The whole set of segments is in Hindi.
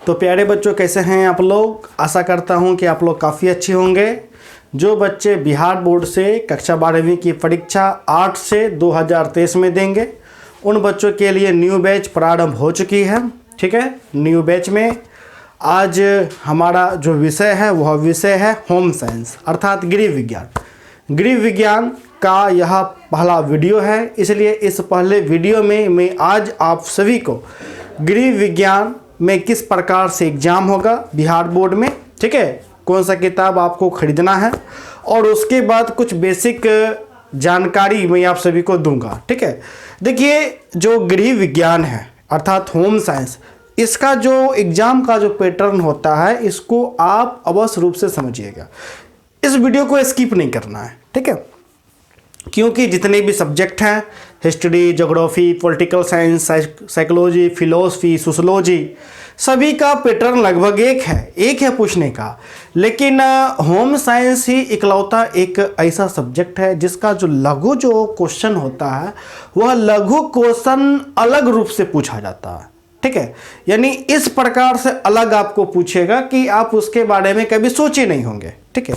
तो प्यारे बच्चों, कैसे हैं आप लोग? आशा करता हूं कि आप लोग काफ़ी अच्छे होंगे। जो बच्चे बिहार बोर्ड से कक्षा 12वीं की परीक्षा 8 से 2023 में देंगे, उन बच्चों के लिए न्यू बैच प्रारंभ हो चुकी है। ठीक है, न्यू बैच में आज हमारा जो विषय है वह विषय है होम साइंस अर्थात गृह विज्ञान। गृह विज्ञान का यह पहला वीडियो है, इसलिए इस पहले वीडियो में मैं आज आप सभी को गृह विज्ञान में किस प्रकार से एग्जाम होगा बिहार बोर्ड में, ठीक है, कौन सा किताब आपको खरीदना है, और उसके बाद कुछ बेसिक जानकारी मैं आप सभी को दूंगा। ठीक है, देखिए जो गृह विज्ञान है अर्थात होम साइंस, इसका जो एग्ज़ाम का जो पैटर्न होता है इसको आप अवश्य रूप से समझिएगा। इस वीडियो को स्किप नहीं करना है, ठीक है, क्योंकि जितने भी सब्जेक्ट हैं, history, geography, political science, psychology, philosophy, sociology, सभी का पैटर्न लगभग एक है पूछने का। लेकिन होम साइंस ही इकलौता एक ऐसा सब्जेक्ट है जिसका जो लघु जो क्वेश्चन होता है वह लघु क्वेश्चन अलग रूप से पूछा जाता है। ठीक है, यानी इस प्रकार से अलग आपको पूछेगा कि आप उसके बारे में कभी सोचे नहीं होंगे। ठीक है,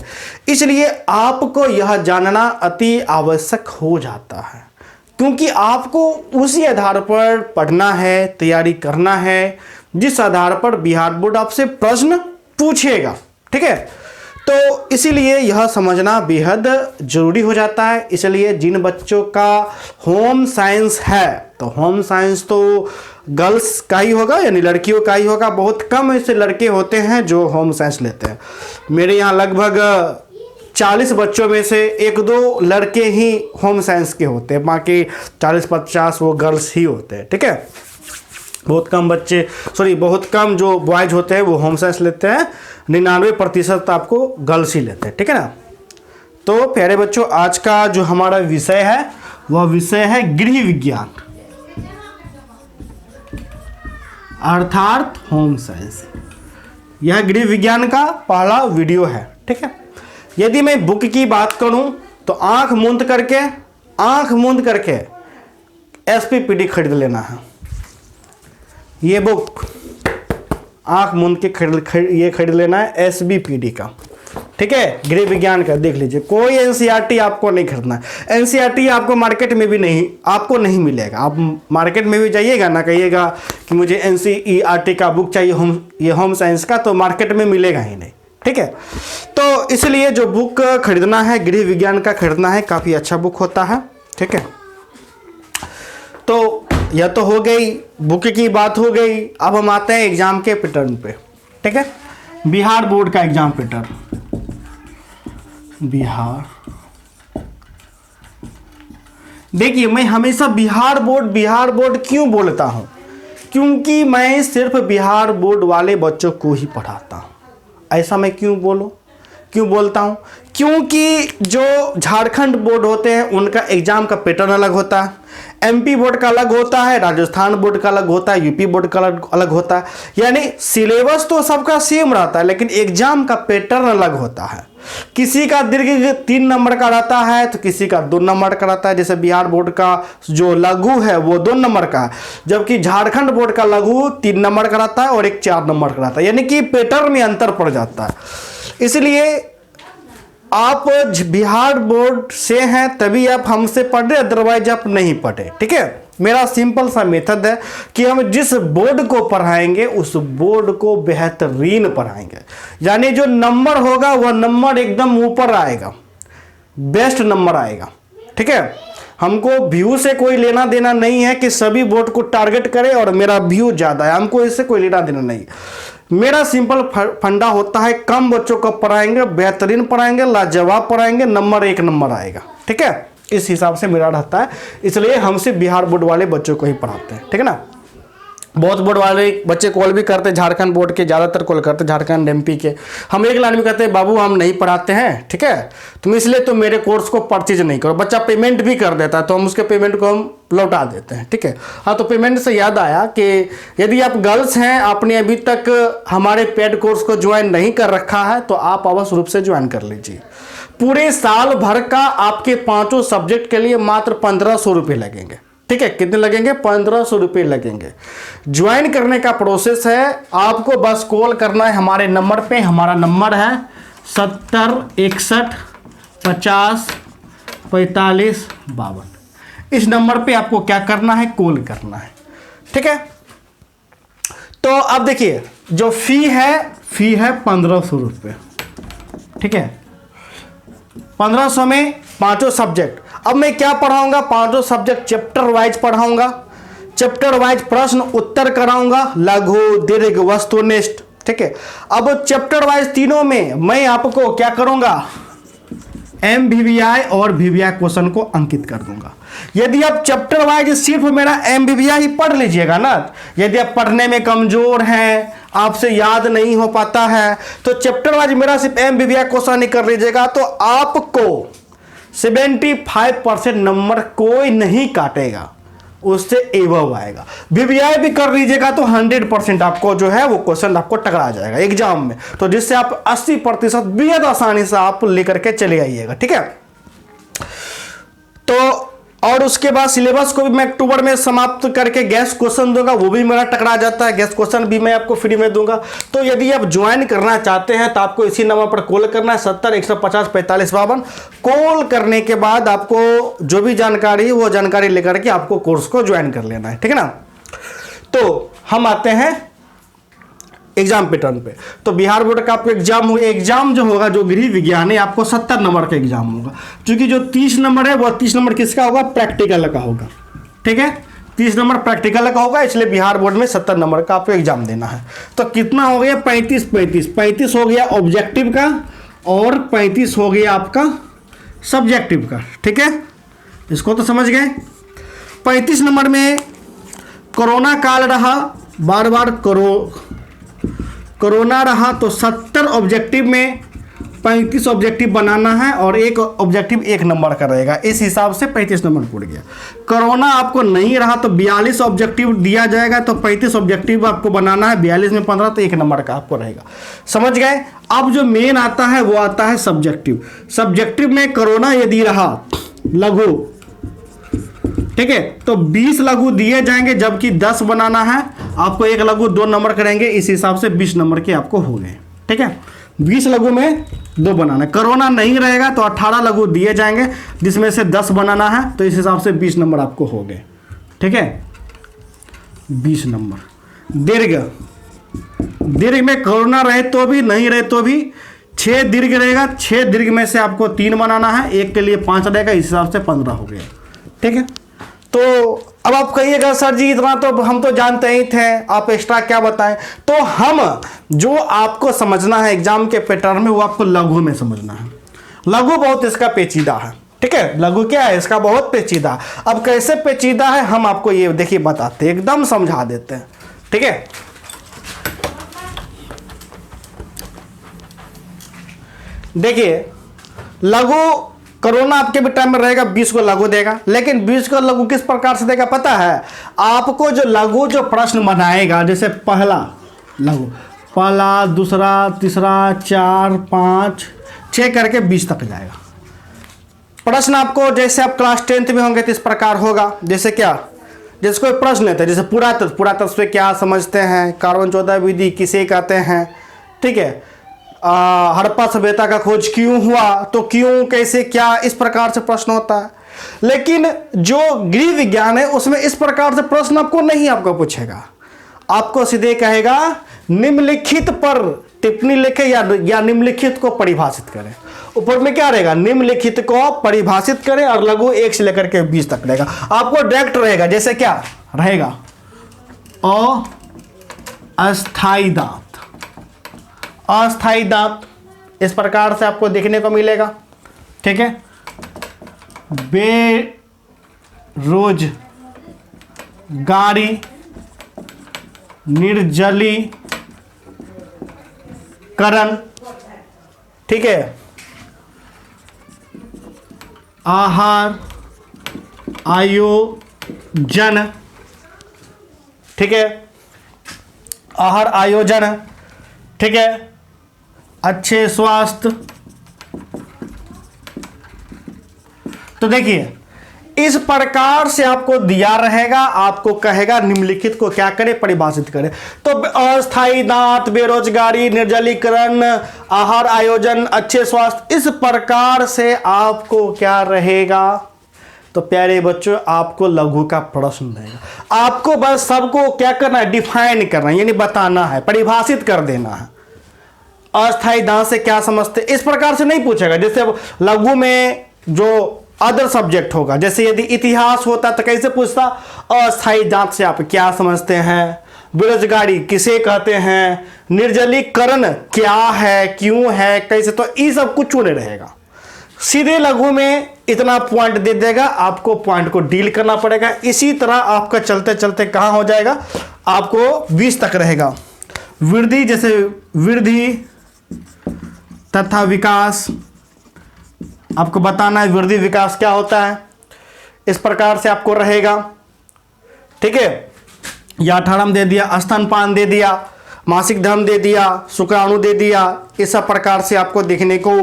इसलिए आपको यह जानना अति आवश्यक हो जाता है, क्योंकि आपको उसी आधार पर पढ़ना है, तैयारी करना है, जिस आधार पर बिहार बोर्ड आपसे प्रश्न पूछेगा। ठीक है, तो इसीलिए यह समझना बेहद जरूरी हो जाता है। इसलिए जिन बच्चों का होम साइंस है, तो होम साइंस तो गर्ल्स का ही होगा, यानी लड़कियों का ही होगा। बहुत कम ऐसे लड़के होते हैं जो होम साइंस लेते हैं। मेरे यहाँ लगभग 40 बच्चों में से 1-2 लड़के ही होम साइंस के होते हैं, बाकी 40-50 वो गर्ल्स ही होते हैं। ठीक है, बहुत कम जो बॉयज होते हैं वो होम साइंस लेते हैं, 99% आपको गर्ल्स ही लेते हैं। ठीक है ना। तो प्यारे बच्चों, आज का जो हमारा विषय है वह विषय है गृह विज्ञान अर्थात होम साइंस। यह गृह विज्ञान का पहला वीडियो है। ठीक है, यदि मैं बुक की बात करूं तो आंख मूंद करके एसपीपीडी खरीद लेना है। ये बुक आंख मूंद के खरीद लेना है, एसबीपीडी का। ठीक है, गृह विज्ञान का देख लीजिए। कोई एनसीईआरटी आपको नहीं खरीदना है। एनसीईआरटी आपको मार्केट में भी नहीं मिलेगा। आप मार्केट में भी जाइएगा ना, कहिएगा कि मुझे एनसीईआरटी का बुक चाहिए ये होम साइंस का, तो मार्केट में मिलेगा ही नहीं। ठीक है, तो इसलिए जो बुक खरीदना है गृह विज्ञान का खरीदना है, काफ़ी अच्छा बुक होता है। ठीक है, तो यह तो हो गई बुक की बात हो गई। अब हम आते हैं एग्जाम के पैटर्न पे। ठीक है, बिहार बोर्ड का एग्जाम पैटर्न। देखिए, मैं हमेशा बिहार बोर्ड क्यों बोलता हूं? क्योंकि मैं सिर्फ बिहार बोर्ड वाले बच्चों को ही पढ़ाता हूं। ऐसा मैं क्यों बोलता हूं? क्योंकि जो झारखंड बोर्ड होते हैं उनका एग्जाम का पैटर्न अलग होता है, एमपी बोर्ड का अलग होता है, राजस्थान बोर्ड का अलग होता है, यूपी बोर्ड का अलग होता है। यानी सिलेबस तो सबका सेम रहता है, लेकिन एग्जाम का पैटर्न अलग होता है। किसी का दीर्घ 3 नंबर का रहता है तो किसी का 2 नंबर का रहता है। जैसे बिहार बोर्ड का जो लघु है वो 2 नंबर का है, जबकि झारखंड बोर्ड का लघु 3 नंबर का रहता है और एक 4 नंबर का रहता है। यानी कि पैटर्न में अंतर पड़ जाता है। इसलिए आप बिहार बोर्ड से हैं तभी आप हमसे पढ़ रहे, अदरवाइज आप नहीं पढ़े। ठीक है, मेरा सिंपल सा मेथड है कि हम जिस बोर्ड को पढ़ाएंगे उस बोर्ड को बेहतरीन पढ़ाएंगे। यानी जो नंबर होगा वह नंबर एकदम ऊपर आएगा, बेस्ट नंबर आएगा। ठीक है, हमको व्यू से कोई लेना देना नहीं है कि सभी बोर्ड को टारगेट करें और मेरा व्यू ज़्यादा है, हमको इससे कोई लेना देना नहीं। मेरा सिंपल फंडा होता है, कम बच्चों को पढ़ाएंगे, बेहतरीन पढ़ाएंगे, लाजवाब पढ़ाएंगे, नंबर 1 नंबर आएगा। ठीक है, इस हिसाब से मेरा रहता है। इसलिए हमसे बिहार बोर्ड वाले बच्चों को ही पढ़ाते हैं। ठीक है ना। बहुत बोर्ड वाले बच्चे कॉल भी करते हैं, झारखंड बोर्ड के ज़्यादातर कॉल करते हैं, झारखंड एमपी के। हम एक लाइन में कहते हैं, बाबू हम नहीं पढ़ाते हैं। ठीक है, तुम इसलिए तो मेरे कोर्स को परचेज नहीं करो। बच्चा पेमेंट भी कर देता है तो हम उसके पेमेंट को हम लौटा देते हैं। ठीक है, हाँ, तो पेमेंट से याद आया कि यदि आप गर्ल्स हैं, आपने अभी तक हमारे पेड कोर्स को ज्वाइन नहीं कर रखा है तो आप अवश्य रूप से ज्वाइन कर लीजिए। पूरे साल भर का आपके 5 सब्जेक्ट के लिए मात्र 1500 रुपये लगेंगे। ठीक है, कितने लगेंगे? 1500 रुपये लगेंगे। ज्वाइन करने का प्रोसेस है, आपको बस कॉल करना है हमारे नंबर पे। हमारा नंबर है 70 61 50 45 52। इस नंबर पे आपको क्या करना है? कॉल करना है, ठीक है। तो अब देखिए, जो फी है 1500 रुपये, ठीक है। 1500 में पांचों सब्जेक्ट। अब मैं क्या पढ़ाऊंगा? पांचों सब्जेक्ट चैप्टर वाइज पढ़ाऊंगा, चैप्टर वाइज प्रश्न उत्तर कराऊंगा, लघु, दीर्घ, वस्तुनिष्ठ, ठीक है। अब चैप्टर वाइज तीनों में मैं आपको क्या करूंगा? MVVI और VVI क्वेश्चन को अंकित कर दूंगा। यदि आप चैप्टर वाइज सिर्फ मेरा MVVI ही पढ़ लीजिएगा ना, यदि आप पढ़ने में कमजोर हैं, आपसे याद नहीं हो पाता है, तो चैप्टर वाइज मेरा सिर्फ MVVI क्वेश्चन ही कर लीजिएगा, तो आपको 75% नंबर कोई नहीं काटेगा, उससे एवब आएगा। VVI भी कर लीजिएगा तो 100% आपको जो है वो क्वेश्चन आपको टकरा जाएगा एग्जाम में, तो जिससे आप 80% बेहद आसानी से आप लेकर के चले आइएगा, ठीक है। तो और उसके बाद सिलेबस को भी मैं अक्टूबर में समाप्त करके गेस्ट क्वेश्चन दूंगा, वो भी मेरा टकरा जाता है, गेस्ट क्वेश्चन भी मैं आपको फ्री में दूंगा। तो यदि आप ज्वाइन करना चाहते हैं तो आपको इसी नंबर पर कॉल करना है 70 150 45 52। कॉल करने के बाद आपको जो भी जानकारी है वो जानकारी लेकर के आपको कोर्स को ज्वाइन कर लेना है, ठीक है ना। तो हम आते हैं एग्जाम पैटर्न पे। तो बिहार बोर्ड का आपको एग्जाम जो होगा, जो गृह विज्ञान है, आपको 70 नंबर का एग्जाम होगा। क्योंकि जो 30 नंबर है वो 30 नंबर किसका होगा? प्रैक्टिकल का होगा, ठीक है। 30 नंबर प्रैक्टिकल का होगा, इसलिए बिहार बोर्ड में 70 नंबर का आपको एग्जाम देना है। तो कितना हो गया? 35 हो गया ऑब्जेक्टिव का और 35 हो गया आपका सब्जेक्टिव का, ठीक है। इसको तो समझ गए। 35 नंबर में कोरोना काल रहा, बार बार कोरोना रहा, तो 70 ऑब्जेक्टिव में 35 ऑब्जेक्टिव बनाना है और एक ऑब्जेक्टिव 1 नंबर का रहेगा। इस हिसाब से 35 नंबर पड़ गया। कोरोना आपको नहीं रहा तो 42 ऑब्जेक्टिव दिया जाएगा, तो 35 ऑब्जेक्टिव आपको बनाना है, 42 में 15 तो 1 नंबर का आपको रहेगा। समझ गए। अब जो मेन आता है वो आता है सब्जेक्टिव। सब्जेक्टिव में कोरोना यदि रहा लघु, ठीक है, तो 20 लघु दिए जाएंगे, जबकि 10 बनाना है आपको। 1 लघु 2 नंबर करेंगे, इस हिसाब से 20 नंबर के आपको हो गए, ठीक है। 20 लघु में 2 बनाना है। कोरोना नहीं रहेगा तो 18 लघु दिए जाएंगे, जिसमें से 10 बनाना है, तो इस हिसाब से 20 नंबर आपको हो गए, ठीक है। 20 नंबर। दीर्घ में कोरोना रहे तो भी, नहीं रहे तो भी 6 दीर्घ रहेगा। 6 दीर्घ में से आपको 3 बनाना है, 1 के लिए 5 रहेगा, इस हिसाब से 15 हो गया, ठीक है। तो अब आप कहिएगा सर जी इतना तो हम तो जानते ही थे, आप एक्स्ट्रा क्या बताएं। तो हम जो आपको समझना है एग्जाम के पैटर्न में, वो आपको लघु में समझना है। लघु बहुत इसका पेचीदा है, ठीक है। लघु क्या है? इसका बहुत पेचीदा। अब कैसे पेचीदा है हम आपको ये देखिए बताते हैं, एकदम समझा देते हैं, ठीक है। देखिए, लघु कोरोना आपके भी टाइम में रहेगा, 20 को लघु देगा, लेकिन 20 को लघु किस प्रकार से देगा पता है आपको? जो लघु जो प्रश्न बनाएगा, जैसे पहला लघु, पहला, दूसरा, तीसरा, 4, 5, 6 करके 20 तक जाएगा प्रश्न आपको। जैसे आप क्लास 10th में होंगे तो इस प्रकार होगा। जैसे क्या? जैसे कोई प्रश्न लेते हैं, जैसे पुरातत्व से क्या समझते हैं, कार्बन 14 विधि किसे कहते हैं, ठीक है। हड़प्पा सभ्यता का खोज क्यों हुआ, तो क्यों, कैसे, क्या, इस प्रकार से प्रश्न होता है। लेकिन जो गृह विज्ञान है उसमें इस प्रकार से प्रश्न आपको नहीं आपको पूछेगा, आपको सीधे कहेगा निम्नलिखित पर टिप्पणी लिखे या निम्नलिखित को परिभाषित करें। ऊपर में क्या रहेगा? निम्नलिखित को परिभाषित करें, और लघु 1 से लेकर के 20 तक रहेगा। आपको डायरेक्ट रहेगा, जैसे क्या रहेगा? अस्थाई दांत, अस्थाई दांत इस प्रकार से आपको देखने को मिलेगा, ठीक है। बेरोजगारी, निर्जलीकरण, ठीक है। आहार आयोजन, ठीक है। आहार आयोजन, ठीक है। अच्छे स्वास्थ्य। तो देखिए इस प्रकार से आपको दिया रहेगा, आपको कहेगा निम्नलिखित को क्या करे, परिभाषित करे। तो अस्थायी दांत, बेरोजगारी, निर्जलीकरण, आहार आयोजन, अच्छे स्वास्थ्य, इस प्रकार से आपको क्या रहेगा। तो प्यारे बच्चों, आपको लघु का प्रश्न रहेगा। आपको बस सबको क्या करना है, डिफाइन करना है, यानी बताना है, परिभाषित कर देना है। अस्थायी दांत से क्या समझते, इस प्रकार से नहीं पूछेगा। जैसे लघु में जो अदर सब्जेक्ट होगा, जैसे यदि इतिहास होता तो कैसे पूछता, अस्थायी दांत से आप क्या समझते हैं, बेरोजगारी किसे कहते हैं, निर्जलीकरण क्या है, क्यों है, कैसे, तो ये सब कुछ नहीं रहेगा। सीधे लघु में इतना पॉइंट दे देगा, आपको पॉइंट को डील करना पड़ेगा। इसी तरह आपका चलते चलते कहां हो जाएगा, आपको 20 तक रहेगा। वृद्धि, जैसे वृद्धि तथा विकास, आपको बताना है वृद्धि विकास क्या होता है, इस प्रकार से आपको रहेगा। ठीक है, या 18 दे दिया, स्तनपान दे दिया, मासिक धर्म दे दिया, शुक्राणु दे दिया, इस सब प्रकार से आपको देखने को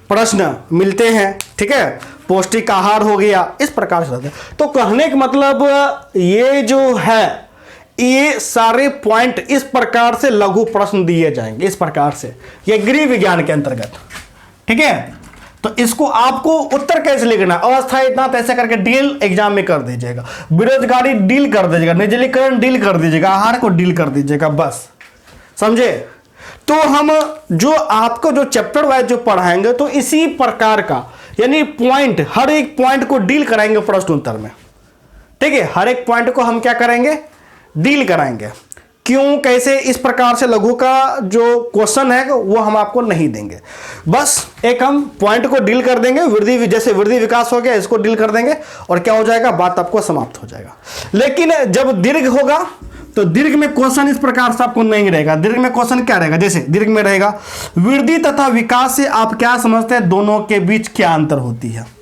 प्रश्न मिलते हैं। ठीक है, पौष्टिक आहार हो गया, इस प्रकार से रहता है। तो कहने का मतलब ये जो है, ये सारे पॉइंट इस प्रकार से लघु प्रश्न दिए जाएंगे, इस प्रकार से, ये गृह विज्ञान के अंतर्गत। ठीक है, तो इसको आपको उत्तर कैसे लिखना, अस्थायी दांत ऐसे करके डील एग्जाम में कर दीजिएगा, बेरोजगारी डील कर दीजिएगा, निर्जलीकरण डील कर दीजिएगा, आहार को डील कर दीजिएगा, बस समझे। तो हम जो आपको जो चैप्टर वाइज जो पढ़ाएंगे, तो इसी प्रकार का, यानी पॉइंट, हर एक पॉइंट को डील कराएंगे प्रश्न उत्तर में। ठीक है, हर एक पॉइंट को हम क्या करेंगे, डील कराएंगे। क्यों, कैसे, इस प्रकार से लघु का जो क्वेश्चन है वो हम आपको नहीं देंगे, बस एक हम पॉइंट को डील कर देंगे। वृद्धि, जैसे वृद्धि विकास हो गया, इसको डील कर देंगे और क्या हो जाएगा, बात आपको समाप्त हो जाएगा। लेकिन जब दीर्घ होगा, तो दीर्घ में क्वेश्चन इस प्रकार से आपको नहीं रहेगा। दीर्घ में क्वेश्चन क्या रहेगा, जैसे दीर्घ में रहेगा वृद्धि तथा विकास से आप क्या समझते हैं, दोनों के बीच क्या अंतर होती है।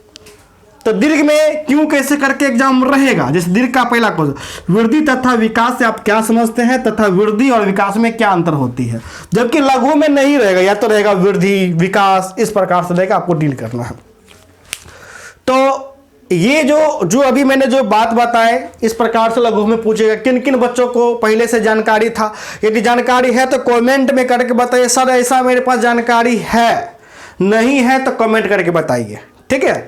तो दीर्घ में क्यों, कैसे करके एग्जाम रहेगा। जैसे दीर्घ का पहला क्वेश्चन, वृद्धि तथा विकास से आप क्या समझते हैं, तथा वृद्धि और विकास में क्या अंतर होती है। जबकि लघु में नहीं रहेगा, या तो रहेगा वृद्धि विकास, इस प्रकार से रहेगा, आपको डील करना है। तो ये जो अभी मैंने जो बात बताए, इस प्रकार से लघु में पूछेगा। किन किन बच्चों को पहले से जानकारी था, यदि जानकारी है तो कमेंट में करके बताइए, सर ऐसा मेरे पास जानकारी है, नहीं है तो कमेंट करके बताइए। ठीक है,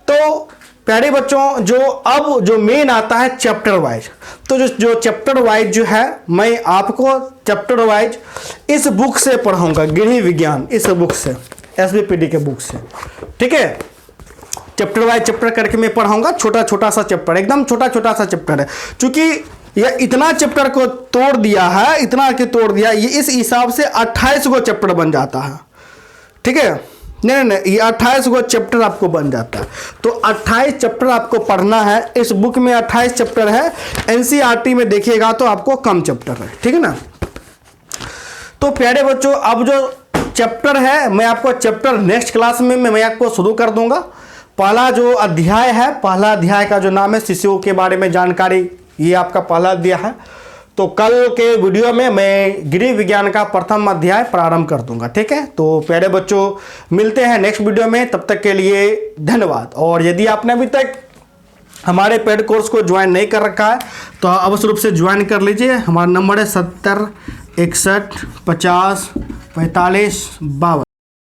तो प्यारे बच्चों, जो मेन आता है चैप्टर वाइज, तो जो चैप्टर वाइज जो है, मैं आपको चैप्टर वाइज इस बुक से पढ़ाऊंगा, गृह विज्ञान, इस बुक से, एसबीपीडी के बुक से। ठीक है, चैप्टर वाइज चैप्टर करके मैं पढ़ाऊंगा, छोटा छोटा सा चैप्टर, एकदम छोटा छोटा सा चैप्टर है। क्योंकि यह इतना चैप्टर को तोड़ दिया है, इतना के तोड़ दिया, ये इस हिसाब से 28 गो चैप्टर बन जाता है। ठीक है, नहीं, ये 28 गो चैप्टर आपको बन जाता है। तो 28 चैप्टर आपको पढ़ना है, इस बुक में 28 चैप्टर है, एनसीईआरटी में देखिएगा तो आपको कम चैप्टर है। ठीक है ना। तो प्यारे बच्चों, अब जो चैप्टर है, मैं आपको चैप्टर नेक्स्ट क्लास में मैं आपको शुरू कर दूंगा। पहला जो अध्याय है, पहला अध्याय का जो नाम है शिशुओं के बारे में जानकारी, ये आपका पहला अध्याय है। तो कल के वीडियो में मैं गृह विज्ञान का प्रथम अध्याय प्रारंभ कर दूंगा। ठीक है, तो प्यारे बच्चों, मिलते हैं नेक्स्ट वीडियो में, तब तक के लिए धन्यवाद। और यदि आपने अभी तक हमारे पेड कोर्स को ज्वाइन नहीं कर रखा है तो अवश्य रूप से ज्वाइन कर लीजिए। हमारा नंबर है 70 61 50 45 52।